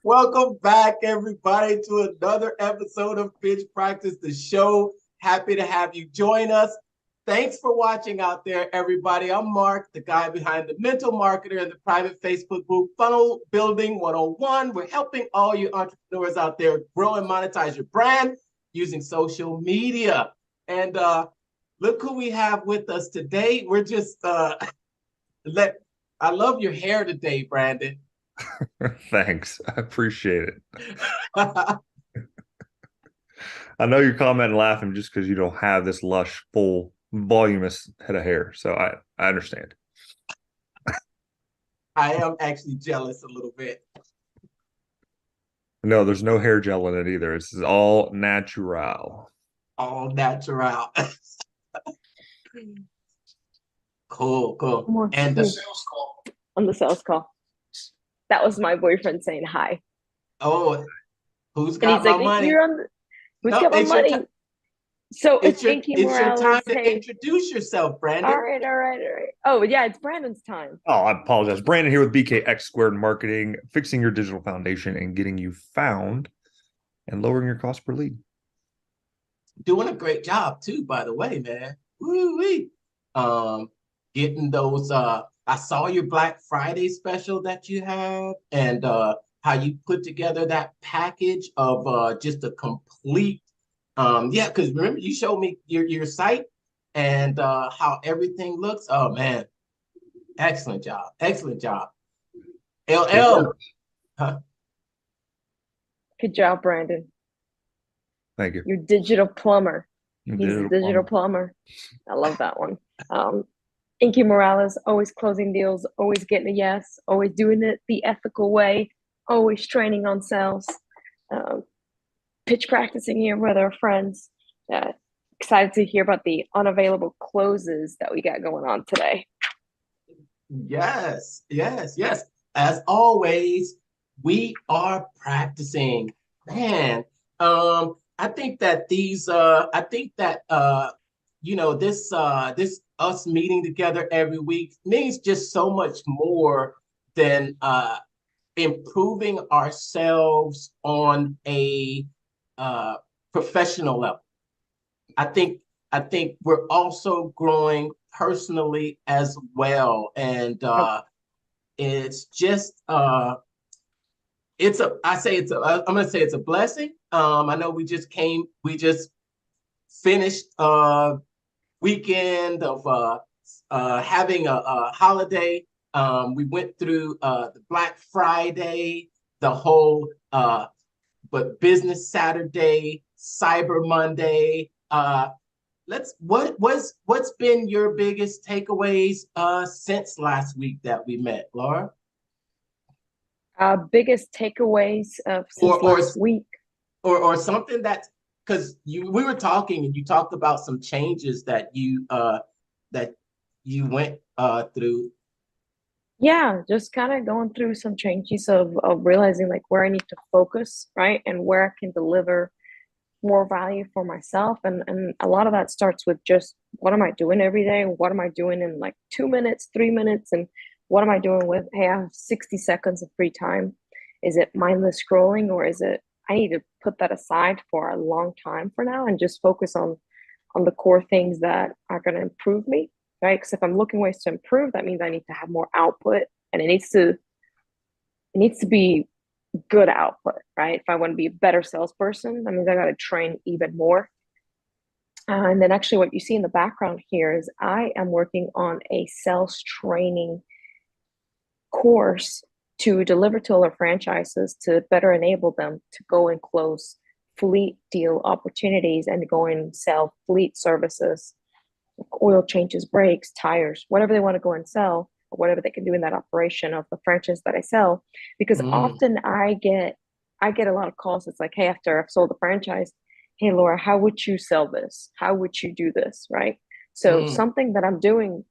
Welcome back, everybody, to another episode of Pitch Practice, the show. Happy to have you join us. Thanks for watching out there, everybody. I'm Mark, the guy behind the Mental Marketer and the private Facebook group Funnel Building 101. We're helping all you entrepreneurs out there grow and monetize your brand using social media. And look who we have with us today. We're just I love your hair today, Brandon. Thanks. I appreciate it. I know you're commenting laughing just because you don't have this lush, full, voluminous head of hair. So I understand. I am actually jealous a little bit. No, there's no hair gel in it either. It's all natural. All natural. Cool, cool. I'm on And sales call. On the sales call. That was my boyfriend saying hi. oh, who's And got he's my like, money? you're on the, who's No, got my it's your money? time. So It's it's your Inky it's your time Morales. to Hey, introduce yourself, all Brandon. right, all right, all right. Oh, yeah, it's Brandon's time. Oh, I apologize. Brandon here with BKX Squared Marketing, fixing your digital foundation and getting you found and lowering your cost per lead. Doing a great job too, by the way, man. Woo-wee. Getting those I saw your Black Friday special that you had and how you put together that package of just a complete yeah, because remember you showed me your site and how everything looks. Oh man, excellent job. Excellent job. It LL, works. huh? Good job, Brandon. Thank you. You're digital plumber. He's a Digital digital plumber. plumber. I love that one. Inky Morales, always closing deals, always getting a yes, always doing it the ethical way, always training on sales. Um, Pitch practicing here with our friends. Uh, Excited to hear about the unavailable closes that we got going on today. Yes, yes, yes. As always, we are practicing. Man, I think that this us meeting together every week means just so much more than improving ourselves on a uh professional level. I think I think we're also growing personally as well. And Oh, it's just it's a I say it's a I'm gonna say it's a blessing. I know we just finished weekend of having a holiday. We went through the Black Friday, the whole but Business Saturday, Cyber Monday. What's been your biggest takeaways since last week that we met, Laura? biggest takeaways Or since or last week. or something that's because you we were talking and you talked about some changes that you went through. Yeah, just kind of going through some changes of realizing like where I need to focus, right? And where I can deliver more value for myself. And a lot of that starts with just what am I doing every day? What am I doing in like 2 minutes, 3 minutes? And what am I doing with, hey, I have 60 seconds of free time? Is it mindless scrolling or is it I need to put that aside for a long time for now and just focus on the core things that are going to improve me, right? Because if I'm looking ways to improve, that means I need to have more output and it needs to be good output, right? If I want to be a better salesperson, that means I got to train even more. And then actually what you see in the background here is I am working on a sales training course to deliver to all our franchises to better enable them to go and close fleet deal opportunities and go and sell fleet services, like oil changes, brakes, tires, whatever they want to go and sell, or whatever they can do in that operation of the franchise that I sell. Because Mm, often I get a lot of calls. It's like, hey, after I've sold the franchise, hey Laura, how would you sell this? How would you do this? Right. So mm, something that I'm doing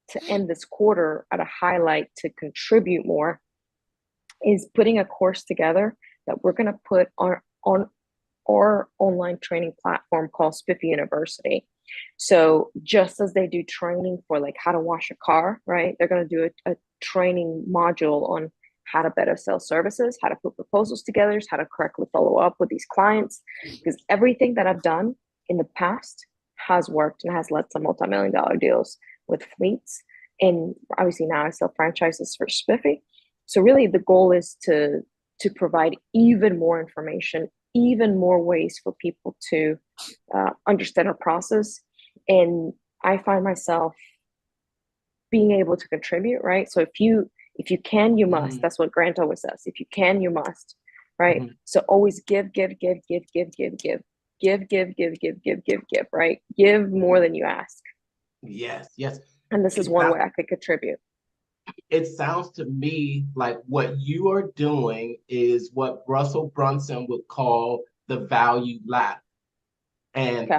to end this quarter at a highlight to contribute more is putting a course together that we're going to put on our online training platform called Spiffy University. So just as they do training for like how to wash a car, right? They're going to do a training module on how to better sell services, how to put proposals together, how to correctly follow up with these clients. Because everything that I've done in the past has worked and has led to multi-million-dollar deals with fleets. And obviously now I sell franchises for Spiffy. So really the goal is to provide even more information, even more ways for people to understand our process. And I find myself being able to contribute, right? So if you can, you must. That's what Grant always says. If you can, you must, right? So always give, right? Give more than you ask. Yes, yes. And this is one way I could contribute. It sounds to me like what you are doing is what Russell Brunson would call the value ladder. And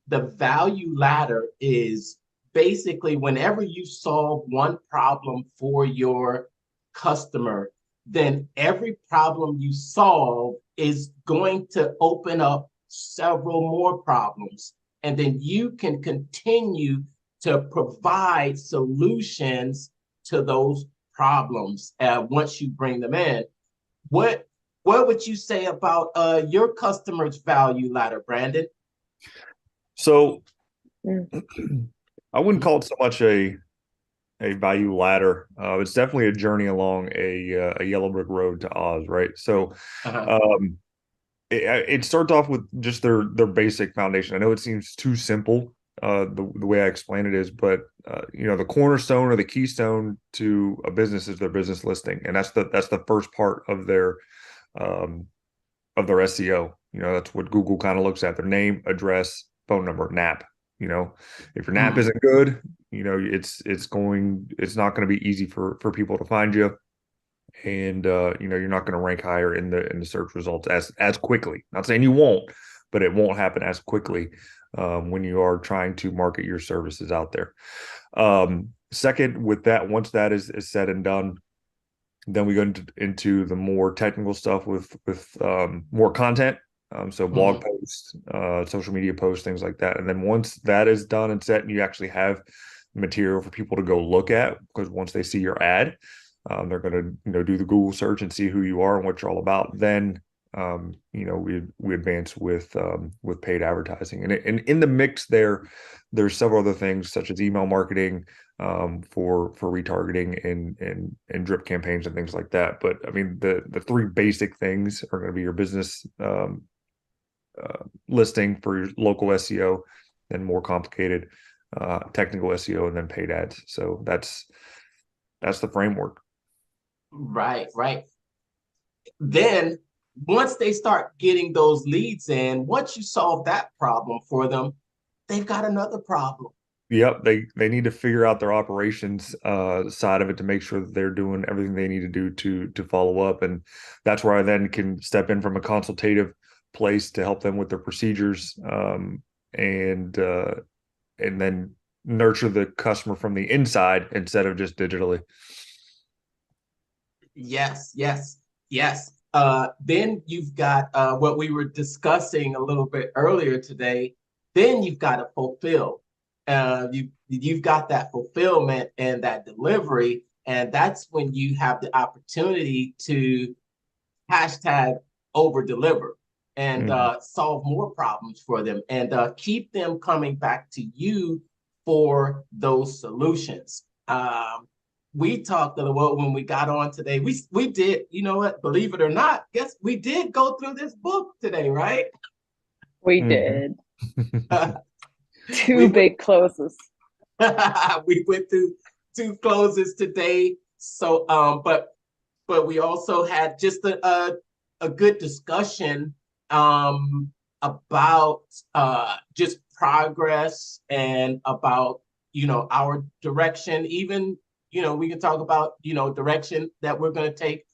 the value ladder is basically whenever you solve one problem for your customer, then every problem you solve is going to open up several more problems. And then you can continue to provide solutions to those problems once you bring them in. What would you say about your customer's value ladder, Brandon? So I wouldn't call it so much a value ladder. It's definitely a journey along a yellow brick road to Oz, right? So it starts off with just their basic foundation. I know it seems too simple, the way I explain it is, but the cornerstone or the keystone to a business is their business listing, and that's the first part of their SEO. That's what Google kind of looks at: their name, address, phone number, NAP. If your NAP isn't good, it's not going to be easy for people to find you, and you're not going to rank higher in the search results as quickly. Not saying you won't, but it won't happen as quickly when you are trying to market your services out there. Second, with that, once that is said and done, then we go into the more technical stuff with more content. So blog posts, social media posts, things like that. And then once that is done and set, and you actually have material for people to go look at, because once they see your ad, they're going to do the Google search and see who you are and what you're all about. Then we advance with paid advertising, and in the mix there's several other things such as email marketing for retargeting and drip campaigns and things like that. But I mean, the three basic things are going to be your business listing for your local SEO, then more complicated technical SEO, and then paid ads. So that's the framework. Right. Then once they start getting those leads in, once you solve that problem for them, they've got another problem. Yep, they need to figure out their operations side of it to make sure that they're doing everything they need to do to follow up, and that's where I then can step in from a consultative place to help them with their procedures, and then nurture the customer from the inside instead of just digitally. Yes. Then you've got what we were discussing a little bit earlier today. Then you've got to fulfill. You've got that fulfillment and that delivery, and that's when you have the opportunity to hashtag over deliver and solve more problems for them, and keep them coming back to you for those solutions. We talked a little when we got on today. We did, you know what? Believe it or not, guess we did go through this book today, right? We did. Two big closes. We went through 2 closes today. So, but we also had just a good discussion about just progress and about our direction. Even we can talk about direction that we're going to take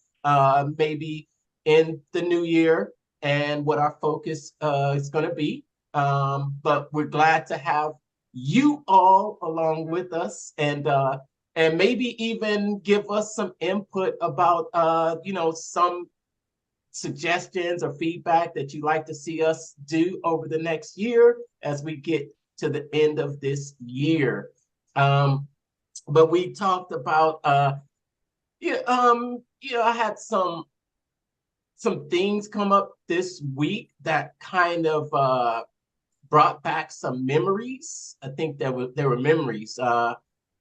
maybe in the new year and what our focus is going to be. But we're glad to have you all along with us, and maybe even give us some input about some suggestions or feedback that you'd like to see us do over the next year as we get to the end of this year. But we talked about Yeah, I had some things come up this week that kind of brought back some memories. I think there were memories,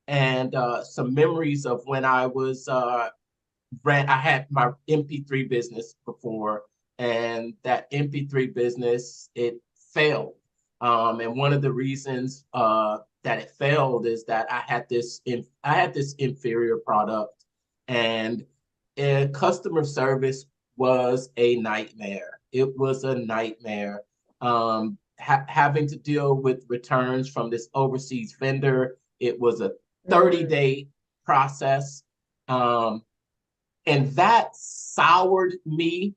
and some memories of when I was I had my MP3 business before, and that MP3 business, it failed. And one of the reasons that it failed is that I had this inferior product, and customer service was a nightmare. It was a nightmare. Having to deal with returns from this overseas vendor. It was a 30-day process. And that soured me,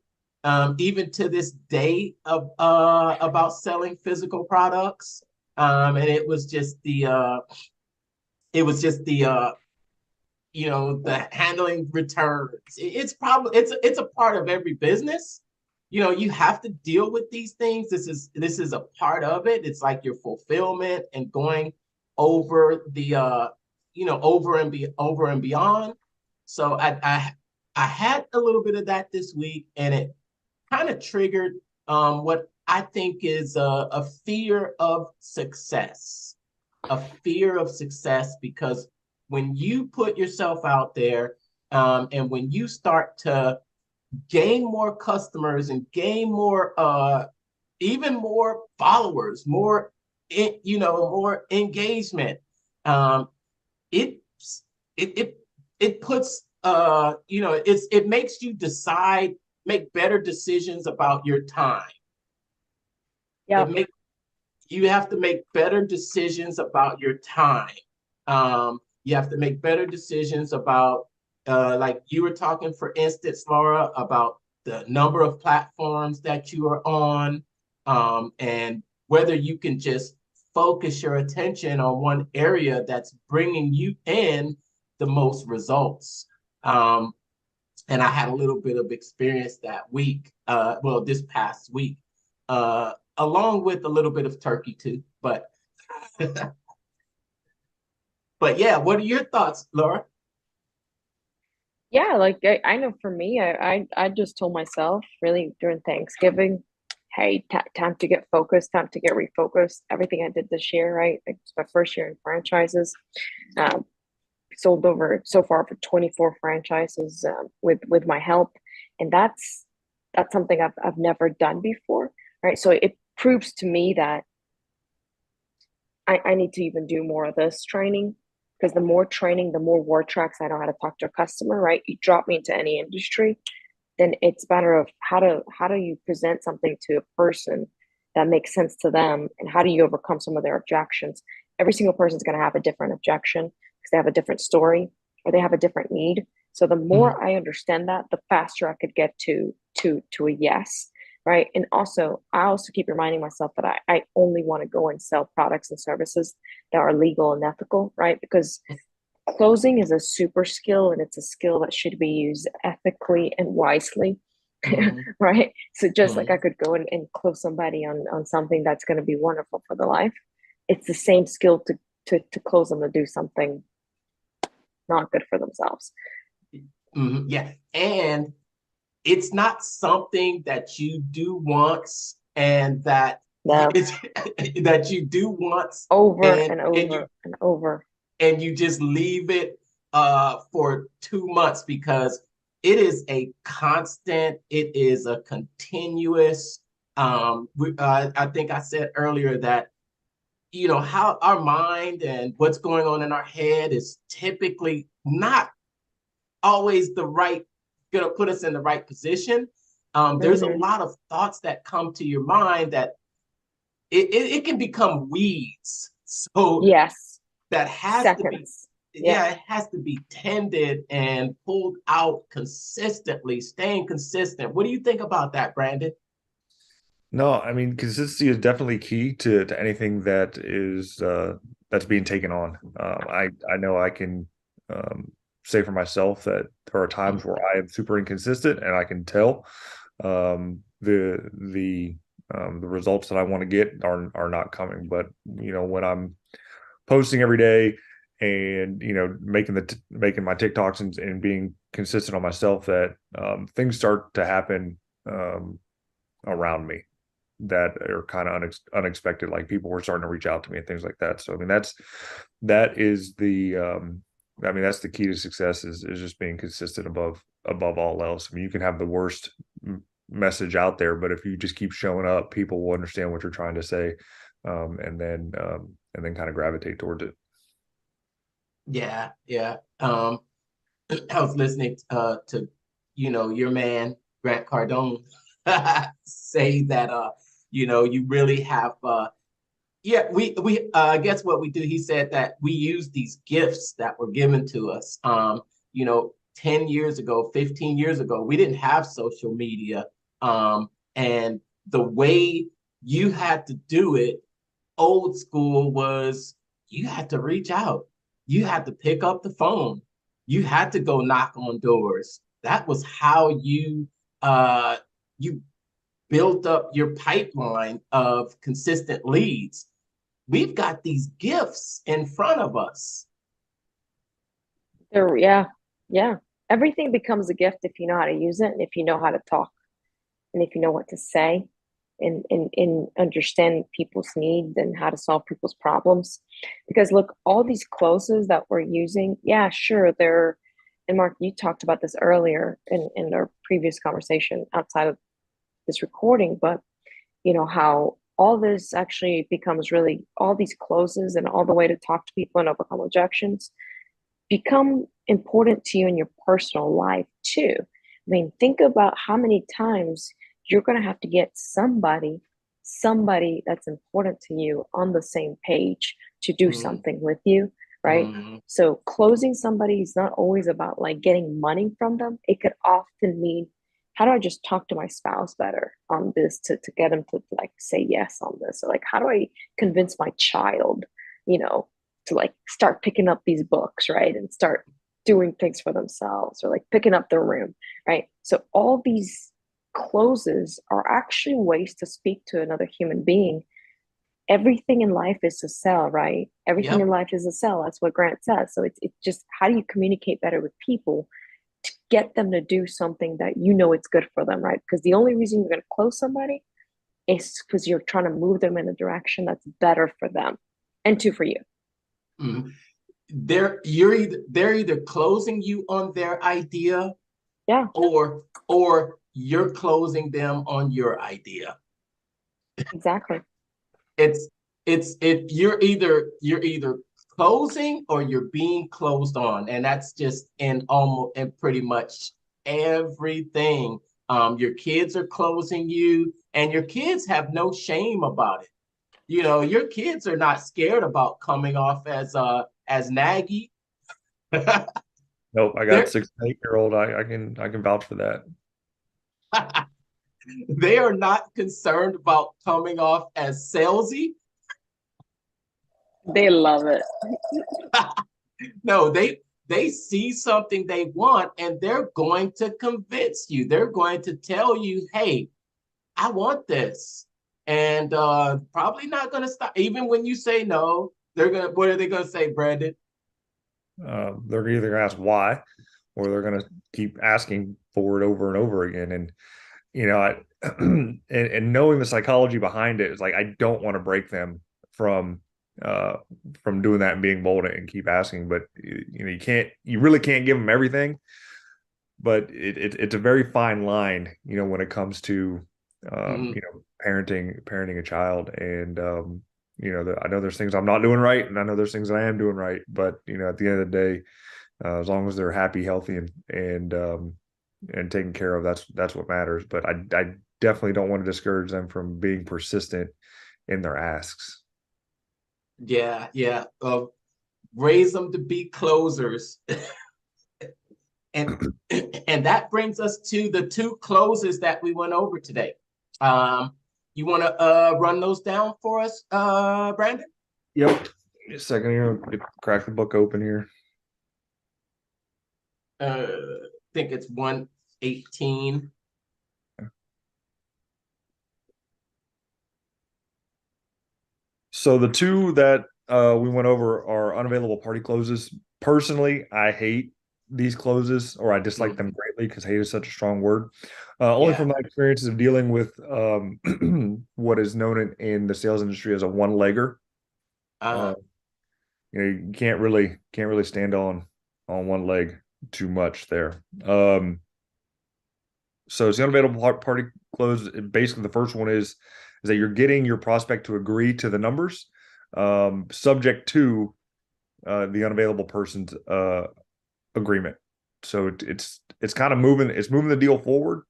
even to this day, of about selling physical products. And it was just the handling returns. It's a part of every business. You have to deal with these things. This is a part of it. It's like your fulfillment and going over the over and beyond. So I had a little bit of that this week, and it kind of triggered what I think is a fear of success, because when you put yourself out there, and when you start to gain more customers and gain more, even more followers, more engagement, it it it it puts it makes you make better decisions about your time. Yeah. You have to make better decisions about your time. You have to make better decisions about, like you were talking, for instance, Laura, about the number of platforms that you are on, and whether you can just focus your attention on one area that's bringing you in the most results. And I had a little bit of experience that week, this past week, along with a little bit of turkey too. But yeah, what are your thoughts, Laura? Yeah, like I know for me, I just told myself really during Thanksgiving, hey, time to get focused, time to get refocused. Everything I did this year, right? It's my first year in franchises. Um, Sold over so far for 24 franchises, with my help, and that's something I've never done before, right? So it proves to me that I need to even do more of this training, because the more training, the more word tracks I know how to talk to a customer, right? You drop me into any industry, then it's a matter of how do you present something to a person that makes sense to them, and how do you overcome some of their objections. Every single person's going to have a different objection because they have a different story or they have a different need. So the more I understand that, the faster I could get to a yes, right? And also, I also keep reminding myself that I only want to go and sell products and services that are legal and ethical, right? Because closing is a super skill, and it's a skill that should be used ethically and wisely. Right? So just like I could go and close somebody on something that's going to be wonderful for their life, it's the same skill to close them to do something not good for themselves. Yeah, and it's not something that you do once, and that that you do once over and over and over, and you just leave it for 2 months, because it is a constant, it is a continuous. I think I said earlier that how our mind and what's going on in our head is typically not always gonna put us in the right position. There's a lot of thoughts that come to your mind that it can become weeds. So yes, that has seconds. it has to be tended and pulled out consistently, staying consistent. What do you think about that, Brandon? No, I mean, consistency is definitely key to anything that is that's being taken on. I know I can say for myself that there are times where I am super inconsistent, and I can tell the results that I want to get are not coming. But when I'm posting every day and making my TikToks and being consistent on myself that things start to happen around me that are kind of unexpected. Like people were starting to reach out to me and things like that. So I mean, that is the I mean, that's the key to success is just being consistent above all else. I mean, you can have the worst message out there, but if you just keep showing up, people will understand what you're trying to say, and then kind of gravitate towards it. Yeah, yeah. I was listening to your man Grant Cardone say that you really have yeah, we I guess what we do, he said that we use these gifts that were given to us. 10 years ago, 15 years ago, we didn't have social media. And the way you had to do it, old school, was you had to reach out. You had to pick up the phone. You had to go knock on doors. That was how you built up your pipeline of consistent leads. We've got these gifts in front of us. Yeah, yeah. Everything becomes a gift if you know how to use it and if you know how to talk and if you know what to say and understand people's needs and how to solve people's problems. Because look, all these closes that we're using, yeah, sure, they're, and Mark, you talked about this earlier in our previous conversation outside of this recording, but how all this actually becomes really all these closes and all the way to talk to people and overcome objections become important to you in your personal life too. I mean, think about how many times you're going to have to get somebody that's important to you on the same page to do something with you, right? So closing somebody is not always about like getting money from them. It could often mean, how do I just talk to my spouse better on this to get them to like say yes on this? Or like, how do I convince my child, to like start picking up these books, right? And start doing things for themselves, or like picking up their room, right? So all these closes are actually ways to speak to another human being. Everything in life is a sell, right? Everything in life is a sell. That's what Grant says. So it's just, how do you communicate better with people to get them to do something that it's good for them, right? Because the only reason you're going to close somebody is because you're trying to move them in a direction that's better for them and for you. They're either closing you on their idea, yeah, or you're closing them on your idea. Exactly. It's you're either closing or you're being closed on, and that's just in pretty much everything. Your kids are closing you, and your kids have no shame about it. Your kids are not scared about coming off as naggy. Nope, I got 6 and 8-year-old. I can vouch for that. They are not concerned about coming off as salesy. They love it. No, they see something they want, and they're going to convince you. They're going to tell you, "Hey, I want this," and probably not going to stop. Even when you say no, what are they going to say, Brandon? They're either going to ask why, or they're going to keep asking for it over and over again. And and knowing the psychology behind it is like, I don't want to break them from doing that and being bold and keep asking. But you really can't give them everything. But it's a very fine line, when it comes to parenting a child. And I know there's things I'm not doing right, and I know there's things that I am doing right. But at the end of the day, as long as they're happy, healthy, and taken care of, that's what matters. But I definitely don't want to discourage them from being persistent in their asks. Yeah. Raise them to be closers. and that brings us to the 2 closes that we went over today. You want to run those down for us, Brandon? Yep. A second here. Crack the book open here. I think it's 118. So the 2 that we went over are unavailable party closes. Personally, I hate these closes, or I dislike them greatly, because hate is such a strong word. Only from my experiences of dealing with what is known in the sales industry as a one-legger. You can't really stand on one leg too much there. So it's the unavailable party close. Basically, the first one is that you're getting your prospect to agree to the numbers, subject to the unavailable person's agreement. So it's kind of moving the deal forward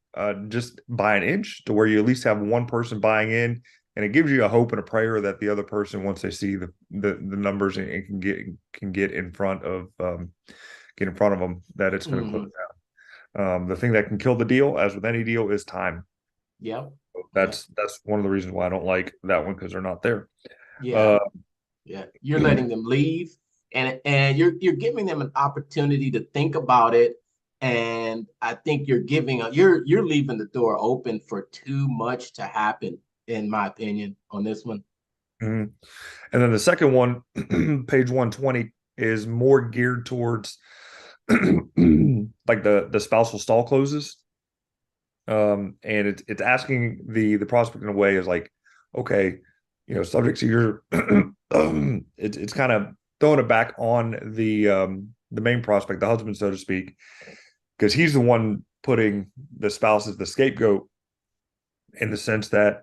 just by an inch, to where you at least have one person buying in, and it gives you a hope and a prayer that the other person, once they see the numbers and can get in front of them, that it's going to close out. The thing that can kill the deal, as with any deal, is time. Yeah. That's one of the reasons why I don't like that one, because they're not there. Yeah. You're letting them leave, and you're giving them an opportunity to think about it. And I think you're leaving the door open for too much to happen, in my opinion, on this one. And then the second one, page 120, is more geared towards like the spousal stall closes. And it's asking the prospect in a way is like, okay, subject to your it's kind of throwing it back on the main prospect, the husband, so to speak, because he's the one putting the spouse as the scapegoat, in the sense that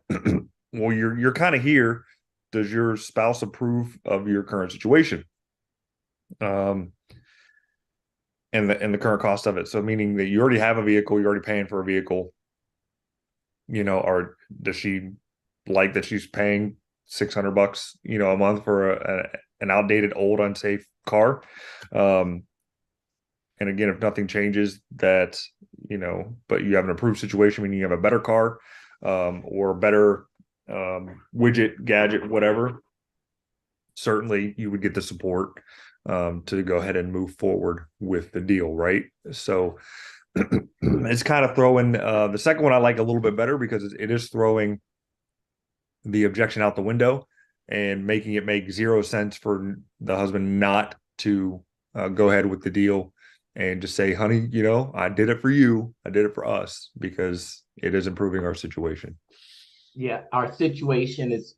well, you're kind of here. Does your spouse approve of your current situation? And the current cost of it. So meaning that you already have a vehicle, you're already paying for a vehicle, or does she like that she's paying $600, a month for an outdated, old, unsafe car? And again, if nothing changes, that, but you have an approved situation, meaning you have a better car, or a better widget, gadget, whatever, certainly you would get the support to go ahead and move forward with the deal, right? So it's kind of throwing the second one I like a little bit better, because it is throwing the objection out the window and making it make zero sense for the husband not to go ahead with the deal and just say, honey, I did it for you. I did it for us, because it is improving our situation. Yeah, our situation is,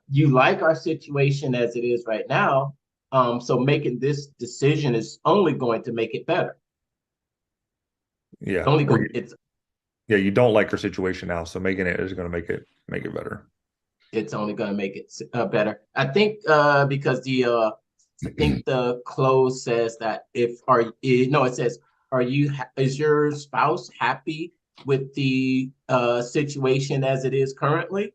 you like our situation as it is right now. So making this decision is only going to make it better. Yeah. You don't like our situation now, so making it is going to make it better. It's only going to make it better. I think because the close says that it says, is your spouse happy with the situation as it is currently?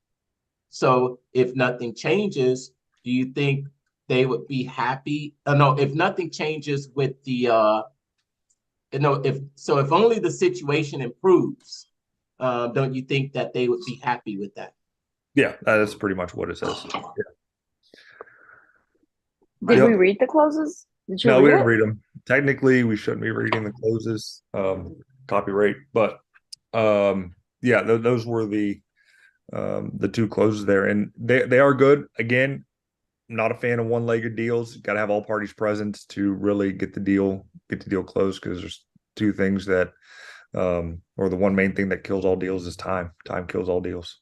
So if nothing changes, do you think they would be happy? No, if nothing changes with the if only the situation improves, don't you think that they would be happy with that? Yeah, that's pretty much what it says. Yeah. Did we read the closes? No, we didn't read them. Technically, we shouldn't be reading the closes, copyright. But yeah, those were the two closes there, and they are good. Again, not a fan of one-legged deals. Got to have all parties present to really get the deal closed, because there's two things that, or the one main thing that kills all deals is time. Time kills all deals.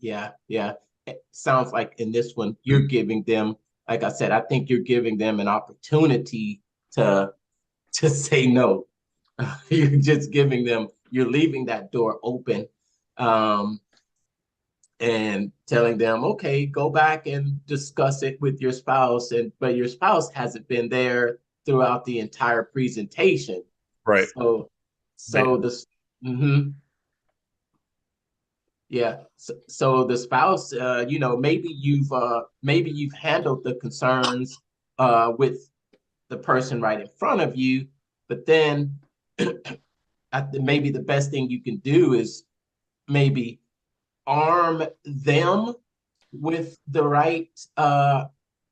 Yeah. It sounds like in this one, you're giving them, like I said, I think you're giving them an opportunity to say no. You're just giving them, you're leaving that door open, and telling them, okay, go back and discuss it with your spouse. But your spouse hasn't been there throughout the entire presentation. Right. So this, yeah. So the spouse, maybe you've handled the concerns with the person right in front of you, but then maybe the best thing you can do is maybe arm them with the right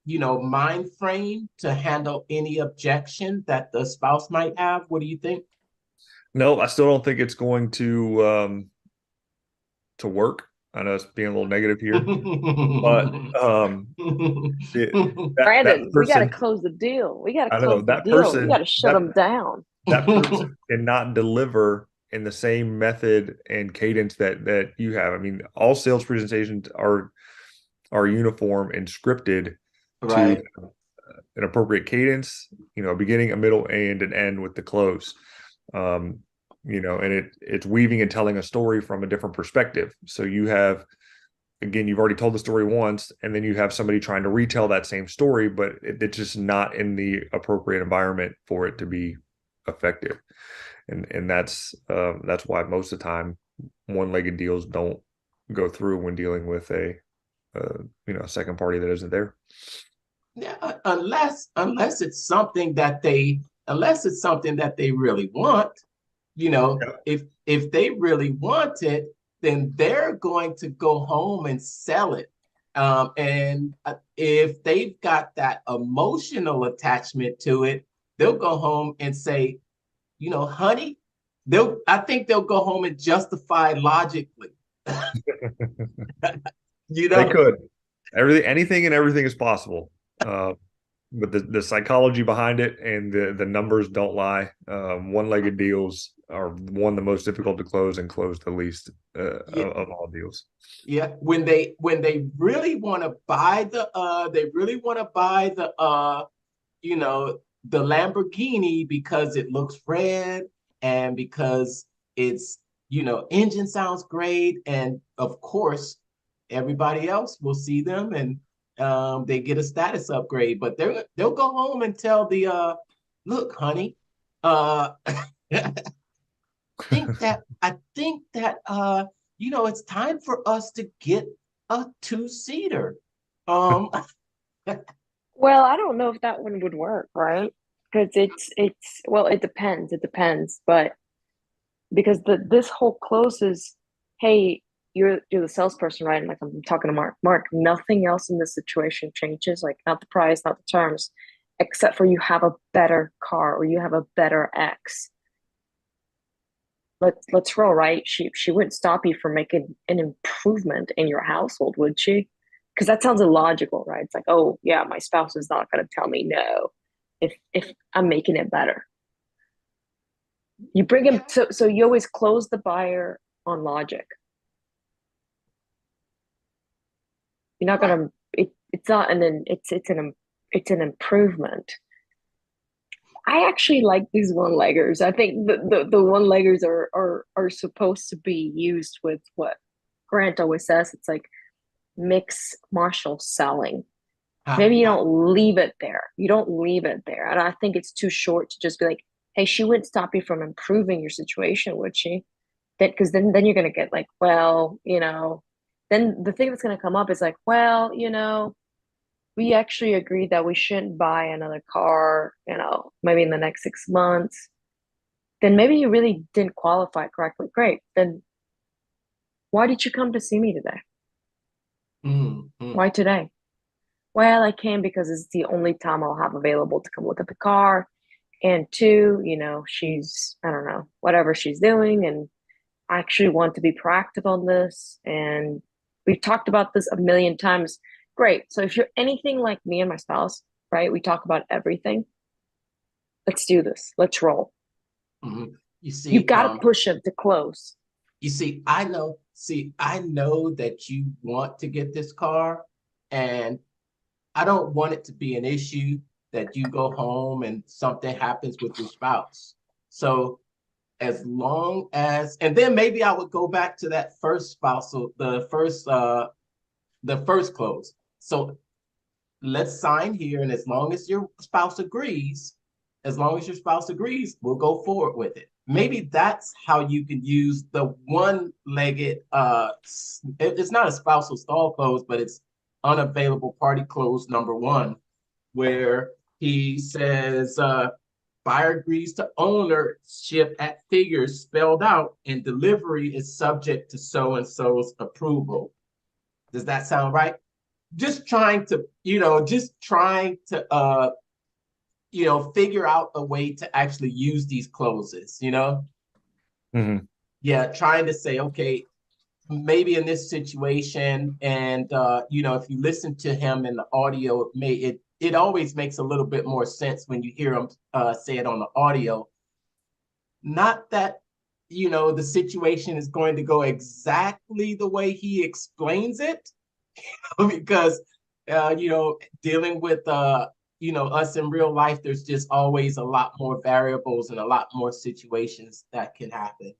mind frame to handle any objection that the spouse might have. What do you think? No, I still don't think it's going to work. I know it's being a little negative here, but that Brandon, we got to person, close the deal. We got to I know close the deal. We got to shut them down. that person cannot deliver in the same method and cadence that you have. I mean, all sales presentations are uniform and scripted to Right. an appropriate cadence, a beginning, a middle, and an end with the close. And it's weaving and telling a story from a different perspective. So you have, again, you've already told the story once, and then you have somebody trying to retell that same story, but it's just not in the appropriate environment for it to be effective. And that's why most of the time one-legged deals don't go through when dealing with a second party that isn't there. Yeah, unless it's something that they really want, Yeah. if they really want it, then they're going to go home and sell it. And if they've got that emotional attachment to it, they'll go home and say, honey, I think they'll go home and justify logically. They could. Anything and everything is possible. But the psychology behind it and the numbers don't lie. One-legged deals are one of the most difficult to close and close the least of all deals. Yeah, when they really want to buy the the Lamborghini because it looks red and because it's engine sounds great, and of course everybody else will see them and they get a status upgrade, but they'll go home and tell the look, honey, I think that it's time for us to get a two-seater. Well, I don't know if that one would work, right? Because it depends. It depends, but because this whole close is, hey, you're the salesperson, right? And like I'm talking to Mark. Mark, nothing else in this situation changes, like not the price, not the terms, except for you have a better car or you have a better X. Let's roll, right? She wouldn't stop you from making an improvement in your household, would she? Because that sounds illogical, right? It's like, oh yeah, my spouse is not going to tell me no if I'm making it better. You bring him so you always close the buyer on logic. You're not gonna. It's not it's an improvement. I actually like these one-leggers. I think the one-leggers are supposed to be used with what Grant always says. It's like mix Marshall selling. Maybe you don't leave it there. You don't leave it there. And I think it's too short to just be like, hey, she wouldn't stop you from improving your situation, would she? Because then you're gonna get like, well, then the thing that's gonna come up is like, well, we actually agreed that we shouldn't buy another car, maybe in the next 6 months. Then maybe you really didn't qualify correctly. Great. Then why did you come to see me today? Mm-hmm. Why today? Well, I came because it's the only time I'll have available to come look at the car. And two, she's, I don't know, whatever she's doing. And I actually want to be proactive on this. And we've talked about this a million times. Great. So if you're anything like me and my spouse, right, we talk about everything. Let's do this. Let's roll. Mm-hmm. You see, you've got to push it to close. You see, I know that you want to get this car, and I don't want it to be an issue that you go home and something happens with your spouse. So as long as, and then maybe I would go back to that first spousal, the first close. So let's sign here, and as long as your spouse agrees, we'll go forward with it. Maybe that's how you can use the one-legged, it's not a spousal stall close, but it's unavailable party close number one, where he says, buyer agrees to ownership at figures spelled out, and delivery is subject to so-and-so's approval. Does that sound right? Just trying to figure out a way to actually use these closes, Mm-hmm. Yeah, trying to say, okay, maybe in this situation, and you know, if you listen to him in the audio, it always makes a little bit more sense when you hear him say it on the audio. Not that, you know, the situation is going to go exactly the way he explains it, because you know, dealing with you know, us in real life, there's just always a lot more variables and a lot more situations that can happen.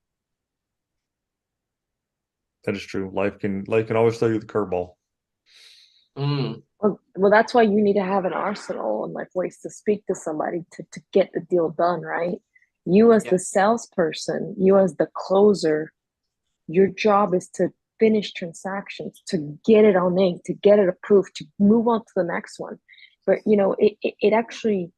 That is true. Life can always throw you the curveball. Mm, Well, that's why you need to have an arsenal and like ways to speak to somebody to get the deal done, right? You as yeah, the salesperson, you as the closer, your job is to finish transactions, to get it on in, to get it approved, to move on to the next one. But you know, it actually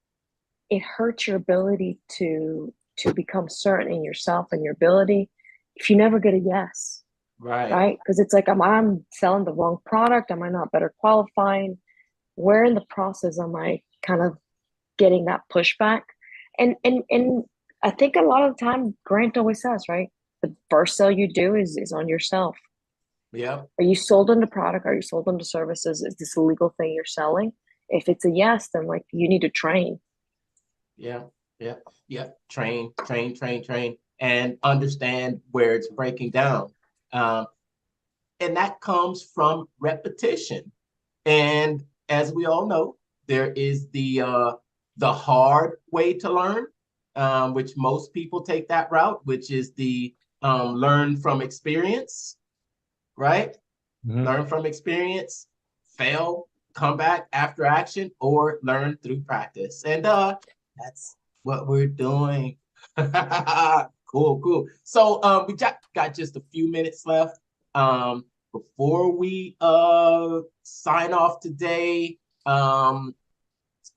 it hurts your ability to become certain in yourself and your ability if you never get a yes, right. right? Because it's like, am I selling the wrong product? Am I not better qualifying? Where in the process am I kind of getting that pushback? And I think a lot of the time Grant always says, right? The first sell you do is on yourself. Yeah, Are you sold on the product? Are you sold on the services? Is this a legal thing you're selling? If it's a yes, then like you need to train. yeah, yeah, yeah. Train, and understand where it's breaking down. Um, and that comes from repetition. And as we all know, there is the hard way to learn, which most people take that route, which is the learn from experience, right? Mhm. Learn from experience, fail, come back after action, or learn through practice. And that's what we're doing. Cool. So we got just a few minutes left. Before we sign off today, I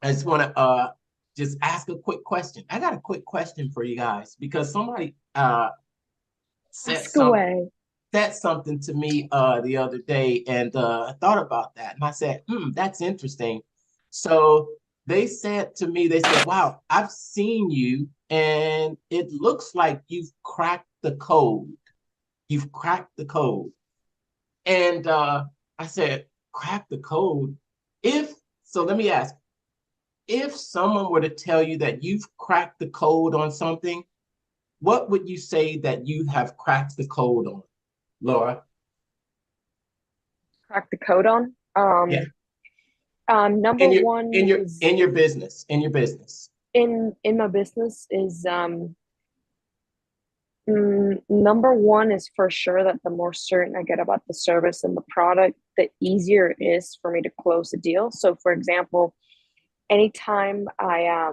just want to just ask a quick question. I got a quick question for you guys because somebody said Ask something away. said something to me the other day, and I thought about that, and I said, that's interesting. So they said, wow, I've seen you, and it looks like you've cracked the code. You've cracked the code. And I said, crack the code? If so, let me ask, if someone were to tell you that you've cracked the code on something, what would you say that you have cracked the code on, Laura? Crack the code on. Yeah. Number in your one in your is in your business in your business. in my business is number one is for sure that the more certain I get about the service and the product, the easier it is for me to close the deal. So for example, anytime I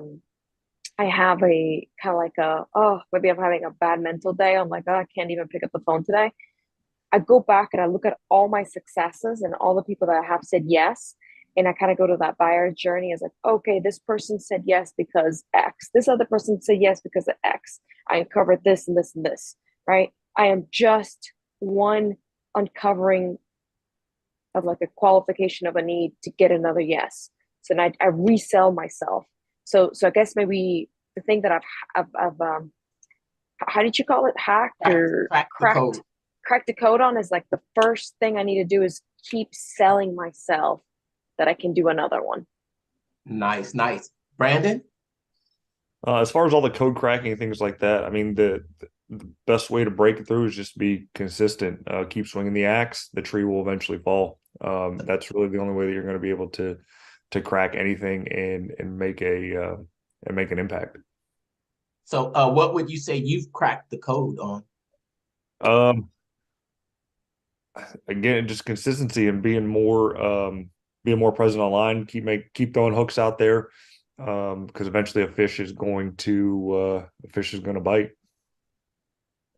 have a kind of like a, oh, maybe I'm having a bad mental day, I'm like, oh, I can't even pick up the phone today. I go back and I look at all my successes and all the people that have said yes. And I kind of go to that buyer journey as like, okay, this person said yes because X. This other person said yes because of X. I uncovered this and this and this, right? I am just one uncovering of like a qualification of a need to get another yes. So then I resell myself. So I guess maybe the thing that I've how did you call it, hacked or Crack the code. cracked the code on is like the first thing I need to do is keep selling myself that I can do another one. Nice. Brandon? As far as all the code cracking and things like that, I mean, the best way to break it through is just be consistent. Keep swinging the axe. The tree will eventually fall. That's really the only way that you're going to be able to crack anything and make an impact. So what would you say you've cracked the code on? Um, Again, just consistency and being more present online. Keep throwing hooks out there, because eventually a fish is going to bite.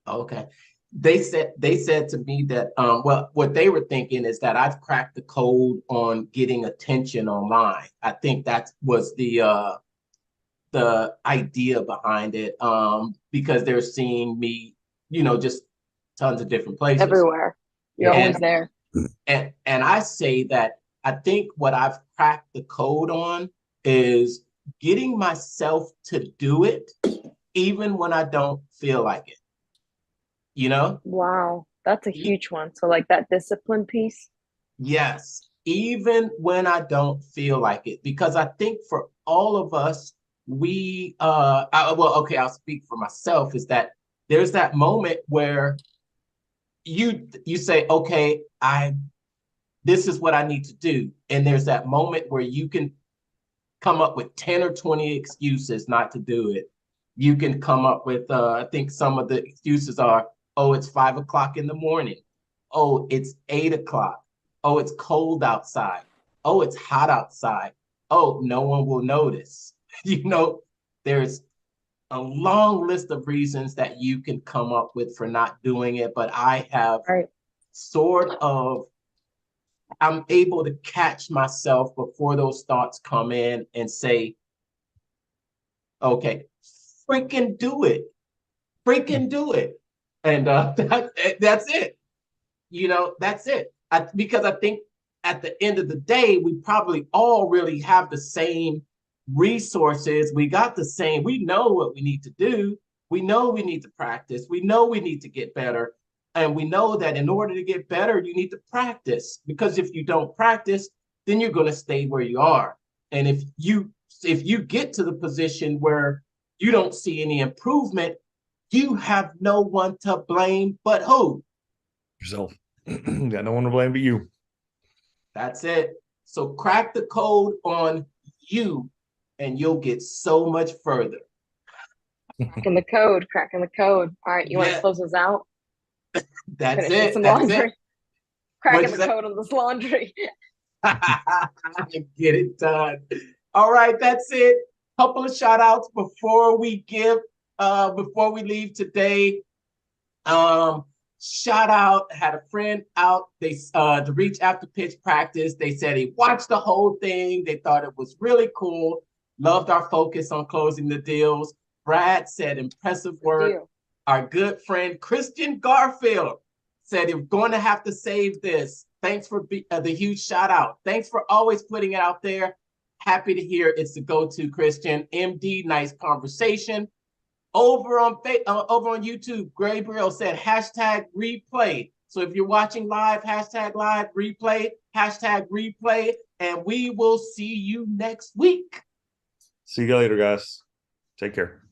Okay. They said to me that well, what they were thinking is that I've cracked the code on getting attention online. I think that was the idea behind it, because they're seeing me, you know, just tons of different places. Everywhere. You're Yep. always And there. and I say that I think what I've cracked the code on is getting myself to do it even when I don't feel like it. You know? Wow. That's a huge one. So like that discipline piece. Yes, even when I don't feel like it, because I think for all of us, well, okay, I'll speak for myself, is that there's that moment where you say, okay, this is what I need to do. And there's that moment where you can come up with 10 or 20 excuses not to do it. You can come up with, I think some of the excuses are, oh, it's 5 o'clock in the morning. Oh, it's 8 o'clock. Oh, it's cold outside. Oh, it's hot outside. Oh, no one will notice. There's a long list of reasons that you can come up with for not doing it, but I have Right. sort of, I'm able to catch myself before those thoughts come in and say, okay, freaking do it. Freaking do it. And that's it. That's it. Because I think at the end of the day, we probably all really have the same resources. We know what we need to do. We know we need to practice. We know we need to get better. And we know that in order to get better, you need to practice. Because if you don't practice, then you're going to stay where you are. And if you get to the position where you don't see any improvement, you have no one to blame but who? Yourself. Got no one to blame but you. That's it. So crack the code on you and you'll get so much further. Cracking the code, cracking the code. All right, you want to close us out? That's Finishing it. some That's laundry. it. Cracking the code on this laundry. Get it done. All right, that's it. Couple of shout outs before we leave today. Shout out, had a friend out, they to reach after pitch practice. They said he watched the whole thing. They thought it was really cool. Loved our focus on closing the deals. Brad said impressive work. Our good friend Christian Garfield said you're going to have to save this. Thanks for the huge shout out. Thanks for always putting it out there. Happy to hear it's the go-to, Christian. MD, nice conversation. Over on YouTube, Gabriel said hashtag replay. So if you're watching live, hashtag live replay, hashtag replay, and we will see you next week. See you later, guys. Take care.